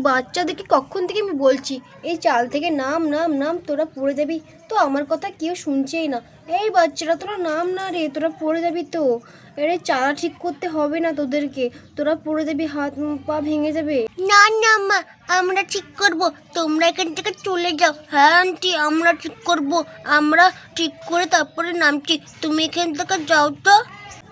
বাচ্চাদেরকে কখন থেকে আমি বলছি এই চাল থেকে নাম নাম নাম, তোরা পড়ে যাবি। তো আমার কথা কেউ শুনছেই না। এই বাচ্চারা তোরা নাম না রে, তোরা পড়ে যাবি তো। আরে চালা ঠিক করতে হবে না তোদেরকে, তোরা পড়ে যাবি, হাত পা ভেঙে যাবে। না না মা, আমরা ঠিক করব, তোমরা এখান থেকে চলে যাও। হ্যাঁ আন্টি, আমরা ঠিক করব, আমরা ঠিক করে তারপরে নামছি, তুমি এখান থেকে যাও তো।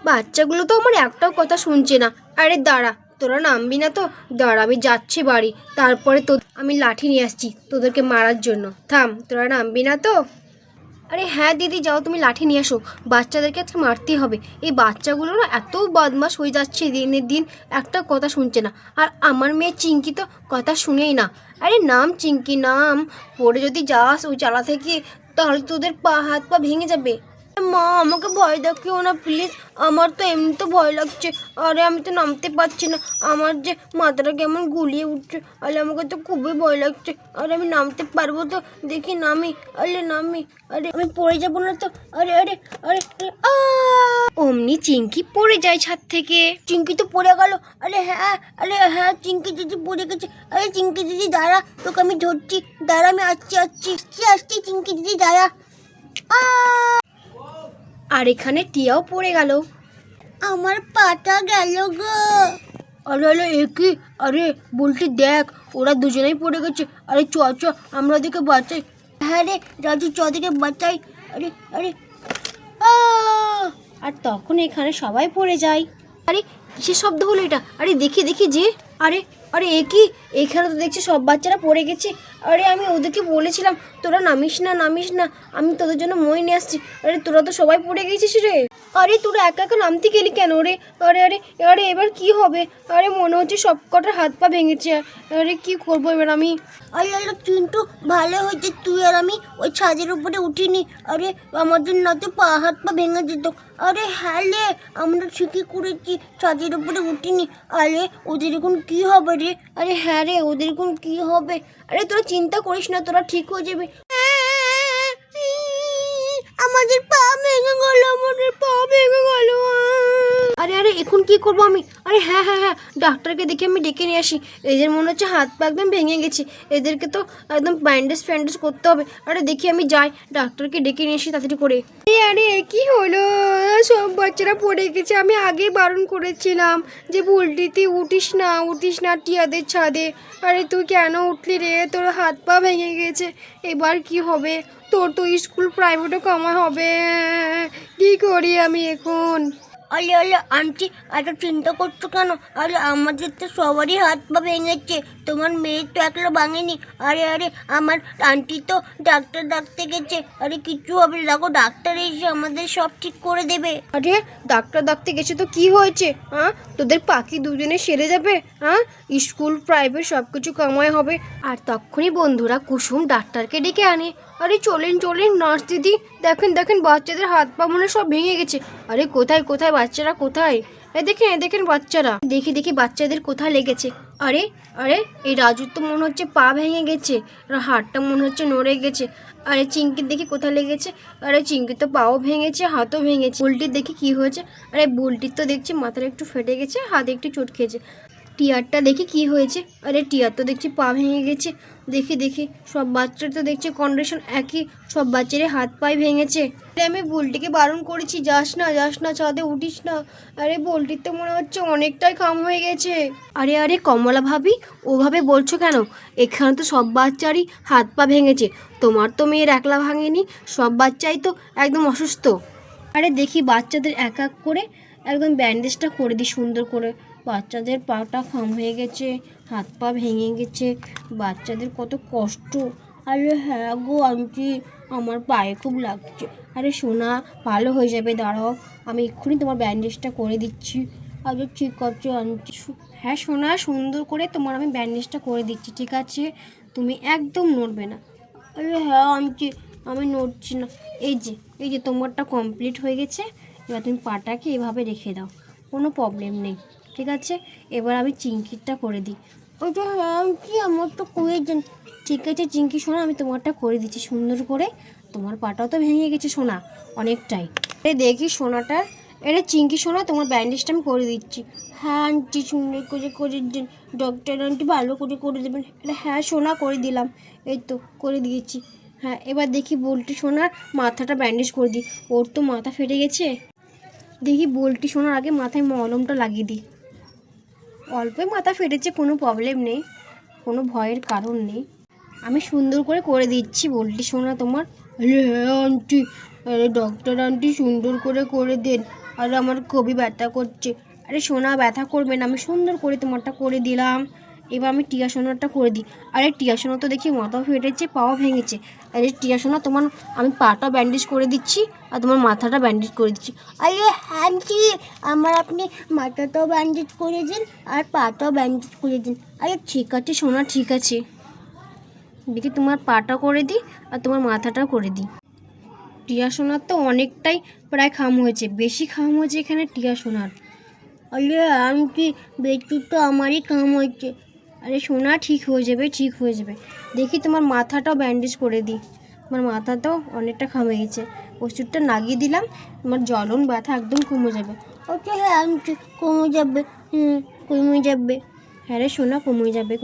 বাচ্চাগুলো তো আমার একটাও কথা শুনছে না। আরে দাঁড়া, তোরা নামবি না তো দাঁড়া, আমি যাচ্ছি বাড়ি, তারপরে তো আমি লাঠি নিয়ে আসছি তোদেরকে মারার জন্য। থাম, তোরা নামবি না তো? আরে হ্যাঁ দিদি, যাও তুমি লাঠি নিয়ে আসো, বাচ্চাদেরকে আজকে মারতেই হবে। এই বাচ্চাগুলো না এত বদমাশ হয়ে যাচ্ছে দিনের দিন, একটা কথা শুনছে না। আর আমার মেয়ে চিঙ্কি তো কথা শুনেই না। আরে নাম চিঙ্কি নাম, পড়ে যদি যাস ওই চালা থেকে তাহলে তোদের হাত পা ভেঙে যাবে। মা আমাকে ভয় দেখিও না প্লিজ, আমার তো এমনি তো ভয় লাগছে। আরে আমি তো নামতে পারছি না, আমার যে মাথাটা কেমন গুলিয়ে উঠছে। আরে আমাকে তো খুবই ভয় লাগছে। আরে আমি নামতে পারবো তো? দেখি নামি। আরে নামি, আরে আমি পড়ে যাবো না তো? আরে আরে আরে অমনি চিঙ্কি পড়ে যায় ছাদ থেকে। চিঙ্কি তো পড়ে গেল। আরে হ্যাঁ, আরে হ্যাঁ, চিঙ্কি দিদি পড়ে গেছে। আরে চিঙ্কি দিদি দাঁড়া, তোকে আমি ধরছি, দাঁড়া, আমি আসছি আসছি আসছি, চিঙ্কি দিদি দাঁড়া। আর এখানে টিয়াও পড়ে গেল। আমার পাটা গেল গো। আরে আরে কি? আরে বলছি দেখ, ওরা দুজনেই পড়ে গেছে। আরে চ চ, আমরা ওদেরকে বাঁচাই। হ্যাঁ রে রাজু, চদিকে বাঁচাই। আরে আরে আর তখন এখানে সবাই পড়ে যায়। আরে কিসের শব্দ হলো এটা? আরে দেখি দেখি যে, আরে আরে এ কি? এখানে তো দেখছি সব বাচ্চারা পড়ে গেছে। আরে আমি ওদেরকে বলেছিলাম তোরা নামিস না নামিস না, আমি তোদের জন্য মই নিয়ে আসছি। আরে তোরা তো সবাই পড়ে গেছিস রে। আরে তোরা একা একা নামতে গেলি কেন রে? আরে আরে আরে এবার কি হবে? আরে মনে হচ্ছে সব কটার হাত পা ভেঙেছে। আরে কি করবো এবার আমি? আরে আরে কিন্তু ভালো হয়েছে তুই আর আমি ওই ছাদের উপরে উঠিনি। আরে আমাদের না তো পা হাত পা ভেঙে যেত। আরে হ্যাঁ রে, আমরা ঠিকই করেছি, ছাদের উপরে উঠিনি। আরে ওদের এখন কি হবে রে? আরে হ্যাঁ রে, ওদের এখন কি হবে? আরে তোরা চিন্তা করিস না, তোরা ঠিক হয়ে যাবে। আমাদের পা ভেঙে গেল, আমাদের পা ভেঙে গেল। আরে আরে এখন কি করবো আমি? আরে হ্যাঁ হ্যাঁ হ্যাঁ, ডাক্তারকে দেখে আমি ডেকে নিয়ে আসি। এদের মনে হচ্ছে হাত পা একদম ভেঙে গেছে, এদেরকে তো একদম ব্যান্ডেজ ফ্যান্ডেজ করতে হবে। আরে দেখি আমি যাই, ডাক্তারকে ডেকে নিয়ে আসি তাড়াতাড়ি করে। আরে কি হলো? সব বাচ্চারা পড়ে গেছে, আমি আগেই বারণ করেছিলাম যে বুলটিতে উঠিস না উঠিস না টিয়াদের ছাদে। আরে তুই কেন উঠলি রে? তোর হাত পা ভেঙে গেছে, এবার কি হবে? তোর তো স্কুল প্রাইভেটও কামাই হবে, কি করি আমি এখন? আরে আরে আন্টি, এত চিন্তা করছো কেন? আরে আমাদের তো সবারই হাত পা ভেঙেছে, তোমার মেয়ে তো একলা ভাঙেনি। আরে আরে আমার আন্টি তো ডাক্তার ডাকতে গেছে। আরে কিচ্ছু হবে না, দেখো ডাক্তার এসে আমাদের সব ঠিক করে দেবে। আরে ডাক্তার ডাকতে গেছে তো কি হয়েছে? হ্যাঁ, তোদের পাখি দুজনে সেরে যাবে। হ্যাঁ, স্কুল প্রাইভেট সব কিছু কামাই হবে। আর তখনই বন্ধুরা কুসুম ডাক্তারকে ডেকে আনে। আরে চলেন চলেন নার্স দিদি, দেখেন দেখেন বাচ্চাদের হাত পা মনে সব ভেঙে গেছে। আরে কোথায় কোথায় বাচ্চারা কোথায়? দেখেন দেখেন বাচ্চারা, দেখি দেখি বাচ্চাদের কোথায় লেগেছে। আরে আরে এই রাজুর তো মনে হচ্ছে পা ভেঙে গেছে, আর হাতটা মনে হচ্ছে নড়ে গেছে। আরে চিঙ্কির দেখি কোথায় লেগেছে। আরে চিঙ্কির তো পাও ভেঙেছে, হাতও ভেঙেছে। বুলটির দেখি কি হয়েছে। আরে বুলটির তো দেখছি মাথাটা একটু ফেটে গেছে, হাতে একটু চোট খেয়েছে। টিয়ারটা দেখি কি হয়েছে। আরে টিয়ার তো দেখছি পা ভেঙে গেছে। দেখি দেখি সব বাচ্চার তো দেখছি কন্ডিশন একই, সব বাচ্চারই হাত পায়ে ভেঙেছে। আরে আমি বুলটিকে বারণ করেছি যাস না ছাদে উঠিস না। আরে বুলটির তো মনে হচ্ছে অনেকটাই কাম হয়ে গেছে। আরে আরে কমলা ভাবি, ওভাবে বলছো কেন? এখানে তো সব বাচ্চারই হাত পা ভেঙেছে, তোমার তো মেয়ের একলা ভাঙেনি, সব বাচ্চাই তো একদম অসুস্থ। আরে দেখি বাচ্চাদের এক এক করে একদম ব্যান্ডেজটা করে দিই সুন্দর করে। বাচ্চাদের পাটা খাম হয়ে গেছে, হাত পা ভেঙে গেছে, বাচ্চাদের কত কষ্ট। আরে হ্যাঁ গো আন্টি, আমার পায়ে খুব লাগছে। আরে সোনা, ভালো হয়ে যাবে, দাঁড়াও আমি এক্ষুনি তোমার ব্যান্ডেজটা করে দিচ্ছি। আরে ঠিক আছে আন্টি। হ্যাঁ সোনা, সুন্দর করে তোমার আমি ব্যান্ডেজটা করে দিচ্ছি, ঠিক আছে? তুমি একদম নড়বে না। আরে হ্যাঁ আন্টি, আমি নড়ছি না। এই যে তোমারটা কমপ্লিট হয়ে গেছে। এবার তুমি পাটাকে এভাবে রেখে দাও, কোনো প্রবলেম নেই, ঠিক আছে? এবার আমি চিঙ্কিরটা করে দিই। ওইটা হ্যাঁ আন্টি, আমার তো প্রয়োজন। ঠিক আছে চিঙ্কি সোনা, আমি তোমারটা করে দিচ্ছি সুন্দর করে। তোমার পাটাও তো ভেঙে গেছে সোনা অনেকটাই। দেখি সোনাটা এটা চিঙ্কি শোনা, তোমার ব্যান্ডেজটা আমি করে দিচ্ছি। হ্যাঁ আন্টি, সুন্দর করে দিন, ডক্টর আন্টি ভালো করে দেবেন। এটা হ্যাঁ সোনা, করে দিলাম, এই তো করে দিয়েছি। হ্যাঁ এবার দেখি বল্টি সোনার মাথাটা ব্যান্ডেজ করে দিই, ওর তো মাথা ফেটে গেছে। দেখি বল্টি সোনার আগে মাথায় মলমটা লাগিয়ে দিই। অল্পই মাথা ফেটেছে, কোনো প্রবলেম নেই, কোনো ভয়ের কারণ নেই। আমি সুন্দর করে দিচ্ছি বল্টি সোনা তোমার। আরে হ্যাঁ আন্টি, আরে ডক্টর আন্টি সুন্দর করে দেন, আরে আমার খুবই ব্যথা করছে। আরে সোনা ব্যথা করবে না, আমি সুন্দর করে তোমারটা করে দিলাম। এবার আমি টিয়া সোনারটা করে দিই। আরে টিয়া সোনা তো দেখি মাথাও ফেটেছে, পাও ভেঙেছে। আরে টিয়া সোনা তোমার আমি পাটা ব্যান্ডেজ করে দিচ্ছি আর তোমার মাথাটা ব্যান্ডেজ করে দিচ্ছি। আরে আন্টি, আমার আপনি মাথাটাও ব্যান্ডেজ করে দিন আর পাটাও ব্যান্ডেজ করে দিন। আরে ঠিক আছে সোনা, ঠিক আছে, দেখি তোমার পাটা করে দিই আর তোমার মাথাটাও করে দিই। টিয়া সোনার তো অনেকটাই প্রায় খাম হয়েছে, বেশি খাম হয়েছে এখানে টিয়া সোনার। আরে আন্টি, বেশি তো আমারই কাম হচ্ছে। আরে সোনা ঠিক হয়ে যাবে, ঠিক হয়ে যাবে। দেখি তোমার মাথাটাও ব্যান্ডেজ করে দিই, তোমার মাথাটাও অনেকটা খামে গেছে, ওষুধটা লাগিয়ে দিলাম, তোমার জ্বলন ব্যথা একদম কমে যাবে। ওকে হ্যাঁ আন্টি, কমে যাবে, কমে যাবে। হ্যাঁ রে সোনা, কমে যাবে,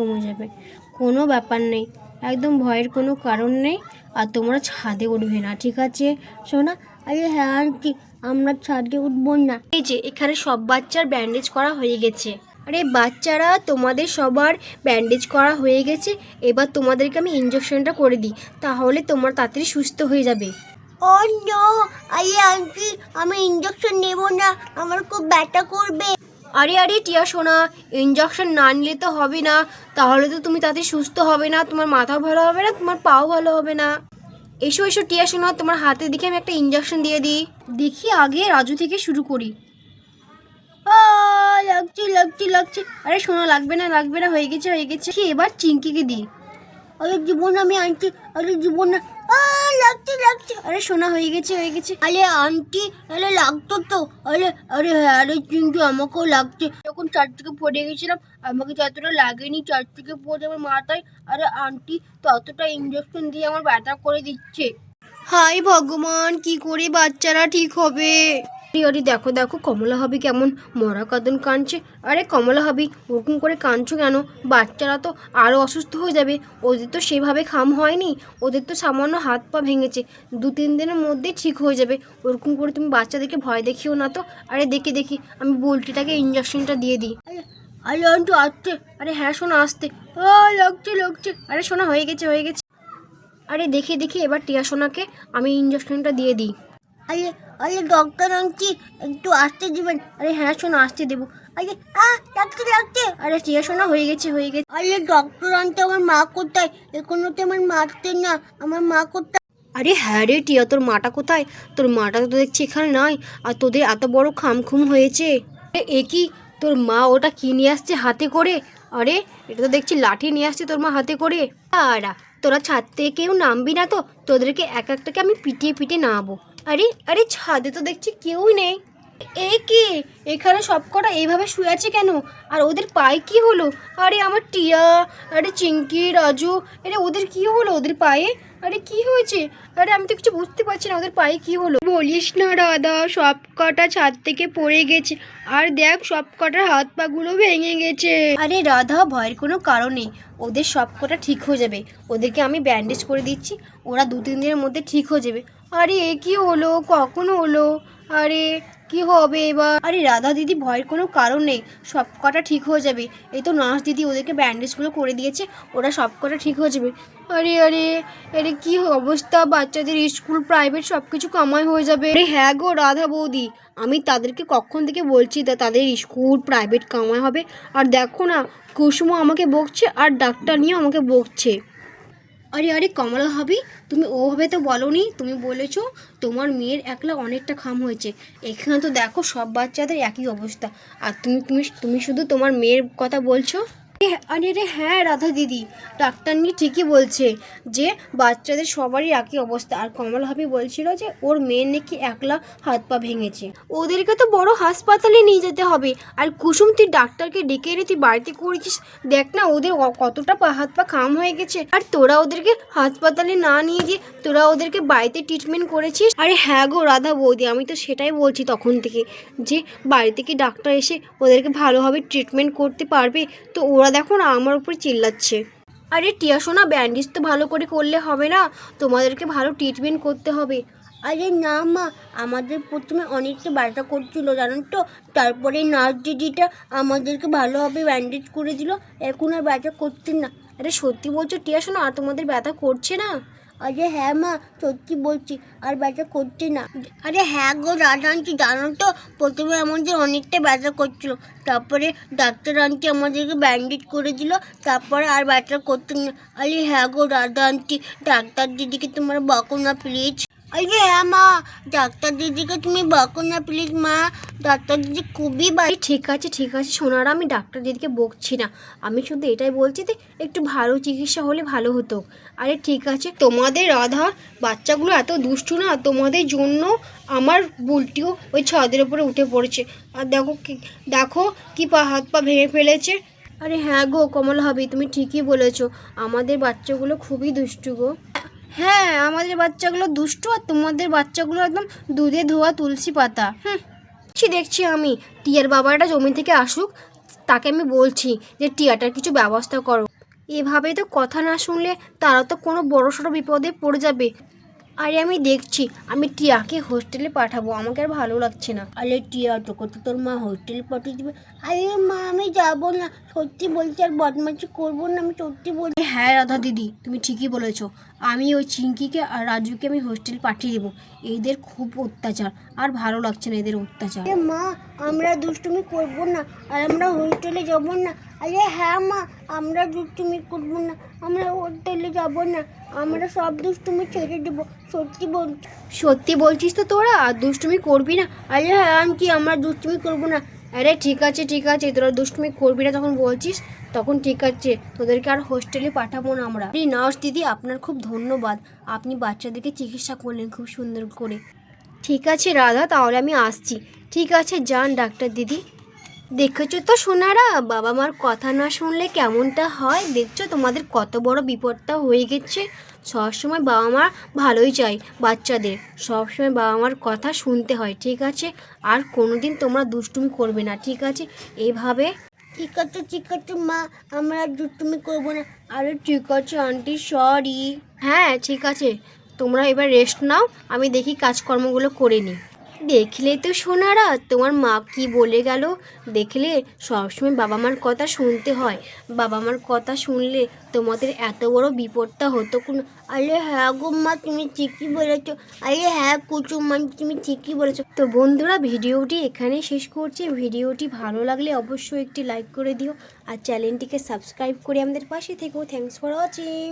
কোনো ব্যাপার নেই, একদম ভয়ের কোনো কারণ নেই। আর তোমরা ছাদে উঠবে না, ঠিক আছে সোনা? আরে হ্যাঁ আন্টি, আমরা ছাদে উঠবো না। এই যে এখানে সব বাচ্চার ব্যান্ডেজ করা হয়ে গেছে। আরে বাচ্চারা, তোমাদের সবার ব্যান্ডেজ করা হয়ে গেছে, এবার তোমাদেরকে আমি ইঞ্জেকশনটা করে দিই, তাহলে তোমার তাড়াতাড়ি সুস্থ হয়ে যাবে। ও নো, আরে আন্টি, আমি ইঞ্জেকশন নেব না, আমার খুব ব্যথা করবে। আরে টিয়া সোনা, ইঞ্জেকশন না নিলে তো হবে না, তাহলে তো তুমি তাড়াতাড়ি সুস্থ হবে না, তোমার মাথাও ভালো হবে না, তোমার পাও ভালো হবে না। এসো টিয়া সোনা, তোমার হাতে দেখে আমি একটা ইঞ্জেকশন দিয়ে দিই। দেখি আগে রাজু থেকে শুরু করি। লাগছে। আরে সোনা, লাগবে না, হয়ে গেছে। কি এবার চিঙ্কিকে দিই। আরে জীবন আমি আন্টি, আরে জীবন না, লাগছে। আরে সোনা, হয়ে গেছে। আরে আন্টি, আরে লাগতো তো। আরে আরে হ্যাঁ, আরে কিন্তু আমাকেও লাগছে। যখন চার থেকে পড়ে গেছিলাম, আমাকে যতটা লাগেনি, চার থেকে পড়ে আমার মাথায়। আরে আন্টি ততটা ইঞ্জেকশন দিয়ে আমার ব্যথা করে দিচ্ছে। হাই ভগবান, কি করে বাচ্চারা ঠিক হবে? আরে দেখো কমলা হাবি কেমন মরা কাঁদন কাঁদছে। আরে কমলা হাবি, ওরকম করে কাঁদছো কেন? বাচ্চারা তো আরও অসুস্থ হয়ে যাবে, ওদের তো সেভাবে খাম হয়নি, ওদের তো সামান্য হাত পা ভেঙেছে, 2-3 দিনের মধ্যেই ঠিক হয়ে যাবে। ওরকম করে তুমি বাচ্চাদেরকে ভয় দেখিও না তো। আরে দেখি আমি বল্টিটাকে ইঞ্জেকশনটা দিয়ে দিই। আরে আন্টি আসছে। আরে হ্যাঁ সোনা, আসতে। লাগছে। আরে সোনা, হয়ে গেছে। আরে দেখি এবার টিয়া সোনাকে আমি ইঞ্জেকশনটা দিয়ে দিই। আরে আরে ডক্টর আন্টি, একটু আসতে দিবেন। আরে হ্যাঁ সোনা, আসতে দেবো। আরে লাগছে। আরে টিয়া সোনা, হয়ে গেছে। আরে ডক্টর আন্টি, আমার মা কোথায়? এখনো তো আমার মারতে না, আমার মা কোথায়? আরে হ্যাঁ রে টিয়া, তোর মাটা কোথায়? তোর মাটা তো দেখছি এখানে নাই, আর তোদের এত বড় খামখুম হয়েছে। এ কি, তোর মা ওটা কি নিয়ে আসছে হাতে করে? আরে এটা তো দেখছি লাঠি নিয়ে আসছে তোর মা হাতে করে। তোরা ছাদ থেকে কেউ নামবি না তো, তোদেরকে একটাকে আমি পিটিয়ে নামাবো। আরে ছাদে তো দেখছি কেউই নেই। এ কি, এখানে সব কটা এইভাবে শুয়ে আছে কেন? আর ওদের পায়ে কি হলো? আরে আমার টিয়া, আরে চিঙ্কি, রাজু, আরে ওদের কি হলো ওদের পায়ে? আরে কি হয়েছে? আরে আমি তো কিছু বুঝতে পারছি না, ওদের পায়ে কি হলো? বলিস না রাধা, সব কটা ছাদ থেকে পড়ে গেছে, আর দেখ সব কটার হাত পাগুলো ভেঙে গেছে। আরে রাধা, ভয়ের কোনো কারণ নেই, ওদের সব কটা ঠিক হয়ে যাবে, ওদেরকে আমি ব্যান্ডেজ করে দিচ্ছি, ওরা 2-3 দিনের মধ্যে ঠিক হয়ে যাবে। আরে এ কি হলো, কখন হলো? আরে কি হবে এবার? আরে রাধা দিদি, ভয়ের কোনো কারণ নেই, সব কটা ঠিক হয়ে যাবে। এই তো নার্স দিদি ওদেরকে ব্যান্ডেজগুলো করে দিয়েছে, ওরা সব কটা ঠিক হয়ে যাবে। আরে কি অবস্থা, বাচ্চাদের স্কুল প্রাইভেট সব কিছু কামাই হয়ে যাবে। আরে হ্যাঁ গো রাধা বৌদি, আমি তাদেরকে কখন থেকে বলছি তাদের স্কুল প্রাইভেট কামাই হবে, আর দেখো না, কুসুমও আমাকে বকছে আর ডাক্তার নিয়েও আমাকে বকছে। আরে কমলা ভাবি, তুমি ওভাবে তো বলোনি, তুমি বলেছো তোমার মেয়ের একলা অনেকটা খাম হয়েছে। এখানে তো দেখো সব বাচ্চাদের একই অবস্থা, আর তুমি শুধু তোমার মেয়ের কথা বলছো। আরে রে হ্যাঁ রাধা দিদি, ডাক্তার নিয়ে ঠিকই বলছে যে বাচ্চাদের সবারই একই অবস্থা। আর কমল ভাবি বলছিল যে ওর মেয়ের নাকি একলা হাত পা ভেঙেছে, ওদেরকে তো বড় হাসপাতালে নিয়ে যেতে হবে। আর কুসুম তুই ডাক্তারকে ডেকে এনে তুই বাড়িতে করেছিস, দেখ না ওদের কতটা হাত পা খাম হয়ে গেছে। আর তোরা ওদেরকে হাসপাতালে না নিয়ে গিয়ে তোরা ওদেরকে বাড়িতে ট্রিটমেন্ট করেছিস। আরে হ্যাঁ গো রাধা বৌদি, আমি তো সেটাই বলছি তখন থেকে যে বাড়িতে কি ডাক্তার এসে ওদেরকে ভালোভাবে ট্রিটমেন্ট করতে পারবে। তো ওরা দেখো না আমার উপর চিল্লাচ্ছে। আরে টিয়া সোনা, ব্যান্ডেজ তো ভালো করে করলে হবে না, তোমাদেরকে ভালো ট্রিটমেন্ট করতে হবে। আরে না মা, আমাদের প্রথমে অনেকটা ব্যথা করছিল জানেন তো, তারপরে নার্স দিদিটা আমাদেরকে ভালোভাবে ব্যান্ডেজ করে দিল, এখন আর ব্যথা করছে না। আরে সত্যি বলছো টিয়া সোনা, আর তোমাদের ব্যথা করছে না? আরে হ্যাঁ মা, সত্যি বলছি, আর ব্যথা করছে না। আরে হ্যাঁ গো রাধা আন্টি, জানো তো প্রথমে আমাদের অনেকটা ব্যথা করছিল, তারপরে ডাক্তার আন্টি আমাদেরকে ব্যান্ডেজ করে দিল, তারপরে আর ব্যথা করছে না। আরে হ্যাঁ গো রাধা আন্টি, ডাক্তার দিদিকে তোমরা বকো না প্লিজ। আরে হ্যাঁ মা, ডাক্তার দিদিকে তুমি বকো না প্লিজ মা, ডাক্তার দিদি খুবই আরে ঠিক আছে সোনারা, আমি ডাক্তার দিদিকে বকছি না, আমি শুধু এটাই বলছি যে একটু ভালো চিকিৎসা হলে ভালো হতো। আরে ঠিক আছে, তোমাদের রাধা বাচ্চাগুলো এত দুষ্টু না, তোমাদের জন্য আমার বুলটিও ওই ছাদের উপরে উঠে পড়েছে। আর দেখো কি হাত পা ভেঙে ফেলেছে। আরে হ্যাঁ গো কমল ভাবি, তুমি ঠিকই বলেছো, আমাদের বাচ্চাগুলো খুবই দুষ্টু গো। হ্যাঁ আমাদের বাচ্চাগুলো দুষ্টু, আর তোমাদের বাচ্চাগুলো একদম দুধে ধোয়া তুলসী পাতা। দেখছি আমি টিয়ার বাবাটা জমি থেকে আসুক, তাকে আমি বলছি যে টিয়াটার কিছু ব্যবস্থা করো। এভাবে তো কথা না শুনলে তারা তো কোনো বড়সড় বিপদে পড়ে যাবে। আরে আমি দেখছি, আমি টিয়াকে হোস্টেলে পাঠাবো, আমাকে আর ভালো লাগছে না। আরে টিয়া, তোকে তো তোর মা হোস্টেলে পাঠিয়ে দিবে। আরে মা আমি যাবো না, সত্যি বলছি, আর বদমাইশি করবো না, আমি সত্যি বলছি। হ্যাঁ রাধা দিদি, তুমি ঠিকই বলেছো, আমি ওই চিঙ্কিকে আর রাজুকে আমি হোস্টেল পাঠিয়ে দেবো। এদের খুব অত্যাচার, আর ভালো লাগছে না এদের অত্যাচার। আরে মা, আমরা দুষ্টুমি করবো না, আর আমরা হোস্টেলে যাবো না। আরে হ্যাঁ মা, আমরা দুষ্টুমি করবো না, আমরা হোস্টেলে যাবো না, আমরা সব দুষ্টুমি ছেড়ে দেবো, সত্যি বলছি। সত্যি বলছিস তো তোরা, আর দুষ্টুমি করবি না? আরে হ্যাঁ আন্টি, আমরা দুষ্টুমি করবো না। আরে ঠিক আছে, তোরা দুষ্টুমি করবি না যখন বলছিস, তখন ঠিক আছে, তোদেরকে আর হোস্টেলে পাঠাবো না আমরা। নার্স দিদি, আপনার খুব ধন্যবাদ, আপনি বাচ্চাদেরকে চিকিৎসা করলেন খুব সুন্দর করে। ঠিক আছে রাধা, তাহলে আমি আসছি। ঠিক আছে যান ডাক্তার দিদি। দেখেছো তো সোনারা, বাবা মার কথা না শুনলে কেমনটা হয়। দেখছো তোমাদের কত বড় বিপদটা হয়ে গেছে। সবসময় বাবা মা ভালোই চাই বাচ্চাদের, সবসময় বাবা মার কথা শুনতে হয়, ঠিক আছে? আর কোনোদিন তোমরা দুষ্টুমি করবে না, ঠিক আছে? এইভাবে। ঠিক আছে মা, আমরা আর দুষ্টুমি করবো না। আরে ঠিক আছে আন্টি, সরি। হ্যাঁ ঠিক আছে, তোমরা এবার রেস্ট নাও, আমি দেখি কাজকর্মগুলো করে নিই। দেখলে তো সোনারা, তোমার মা কি বলে গেল, দেখলে সবসময় বাবা মার কথা শুনতে হয়, বাবা মার কথা শুনলে তোমাদের এত বড় বিপদটা হতো কোনো। আরে হ্যাঁ গো মা, তুমি ঠিকই বলেছো। আরে হ্যাঁ কুচুম মা, তুমি ঠিকই বলেছো। তো বন্ধুরা, ভিডিওটি এখানেই শেষ করছি। ভিডিওটি ভালো লাগলে অবশ্যই একটি লাইক করে দিও, আর চ্যানেলটিকে সাবস্ক্রাইব করে আমাদের পাশে থেকো। Thanks for watching.